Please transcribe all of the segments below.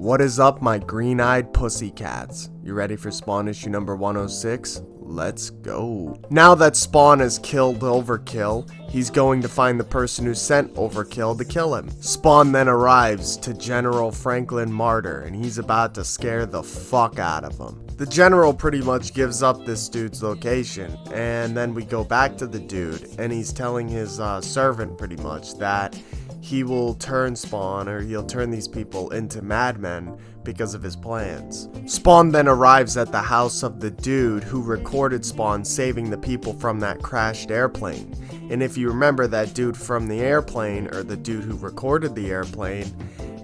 What is up, my green-eyed pussycats? You ready for Spawn issue number 106? Let's go. Now that Spawn has killed Overkill, he's going to find the person who sent Overkill to kill him. Spawn then arrives to General Franklin Martyr, and he's about to scare the fuck out of him. The general pretty much gives up this dude's location, and then we go back to the dude, and he's telling his servant pretty much that he will turn Spawn, or he'll turn these people into madmen because of his plans. Spawn then arrives at the house of the dude who recorded Spawn saving the people from that crashed airplane. And if you remember, that dude from the airplane, or the dude who recorded the airplane,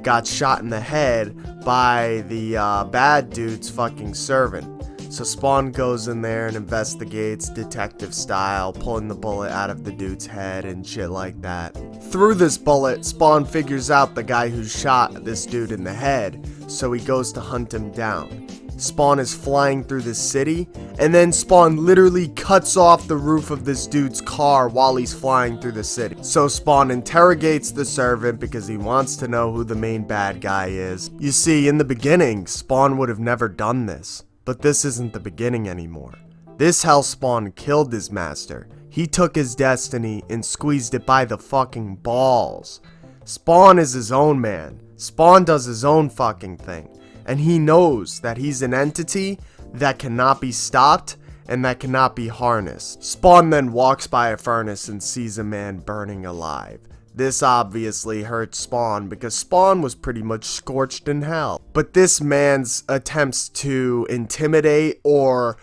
got shot in the head by the bad dude's fucking servant. So Spawn goes in there and investigates detective style, pulling the bullet out of the dude's head and shit like that. Through this bullet, Spawn figures out the guy who shot this dude in the head, so he goes to hunt him down. Spawn is flying through the city, and then Spawn literally cuts off the roof of this dude's car while he's flying through the city. So Spawn interrogates the servant because he wants to know who the main bad guy is. You see, in the beginning, Spawn would have never done this. But this isn't the beginning anymore. This hell Spawn killed his master. He took his destiny and squeezed it by the fucking balls. Spawn is his own man. Spawn does his own fucking thing. And he knows that he's an entity that cannot be stopped and that cannot be harnessed. Spawn then walks by a furnace and sees a man burning alive. This obviously hurts Spawn because Spawn was pretty much scorched in hell. But this man's attempts to intimidate or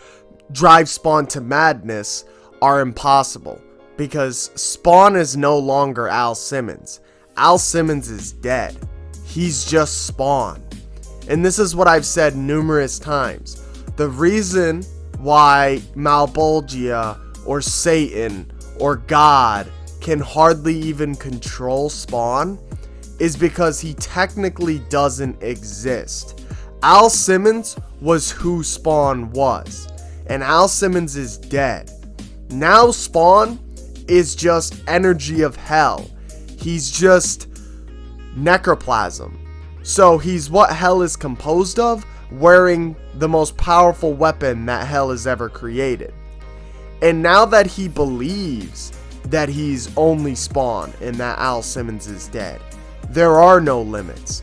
drive Spawn to madness are impossible because Spawn is no longer Al Simmons. Al Simmons is dead. He's just Spawn. And this is what I've said numerous times. The reason why Malebolgia or Satan or God can hardly even control Spawn is because he technically doesn't exist. Al Simmons was who Spawn was, and Al Simmons is dead. Now Spawn is just energy of hell. He's just necroplasm. So he's what hell is composed of, wearing the most powerful weapon that hell has ever created. And now that he believes that he's only Spawn and that Al Simmons is dead, there are no limits.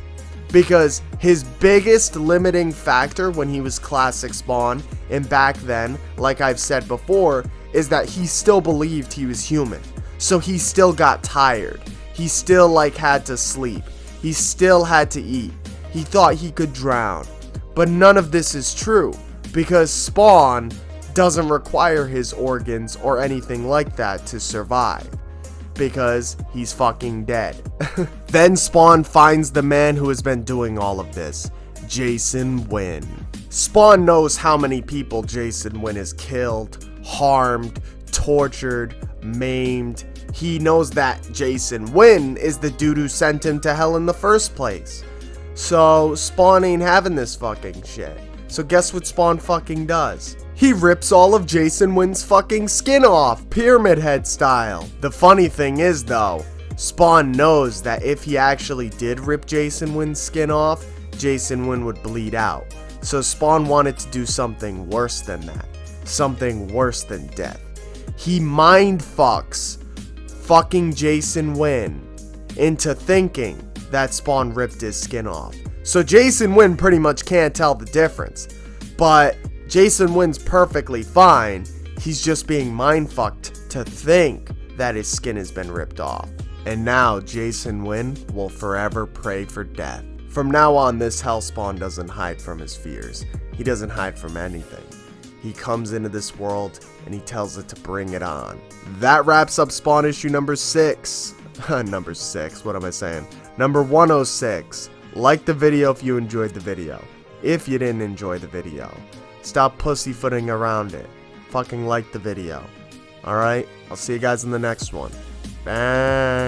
Because his biggest limiting factor when he was classic Spawn, and back then, like I've said before, is that he still believed he was human. So he still got tired. He still had to sleep. He still had to eat. He thought he could drown. But none of this is true, because Spawn doesn't require his organs or anything like that to survive, because he's fucking dead. Then Spawn finds the man who has been doing all of this, Jason Wynn. Spawn knows how many people Jason Wynn has killed, harmed, tortured, maimed. He knows that Jason Wynn is the dude who sent him to hell in the first place. So Spawn ain't having this fucking shit. So guess what Spawn fucking does? He rips all of Jason Wynn's fucking skin off, Pyramid Head style. The funny thing is though, Spawn knows that if he actually did rip Jason Wynn's skin off, Jason Wynn would bleed out. So Spawn wanted to do something worse than that. Something worse than death. He mind fucks fucking Jason Wynn into thinking that Spawn ripped his skin off. So Jason Wynn pretty much can't tell the difference. But Jason Wynn's perfectly fine. He's just being mindfucked to think that his skin has been ripped off. And now Jason Wynn will forever pray for death. From now on, this hell Spawn doesn't hide from his fears. He doesn't hide from anything. He comes into this world and he tells it to bring it on. That wraps up Spawn issue number 6. Number 6, what am I saying? Number 106. Like the video if you enjoyed the video. If you didn't enjoy the video, stop pussyfooting around it. Fucking like the video. Alright? I'll see you guys in the next one. Bye.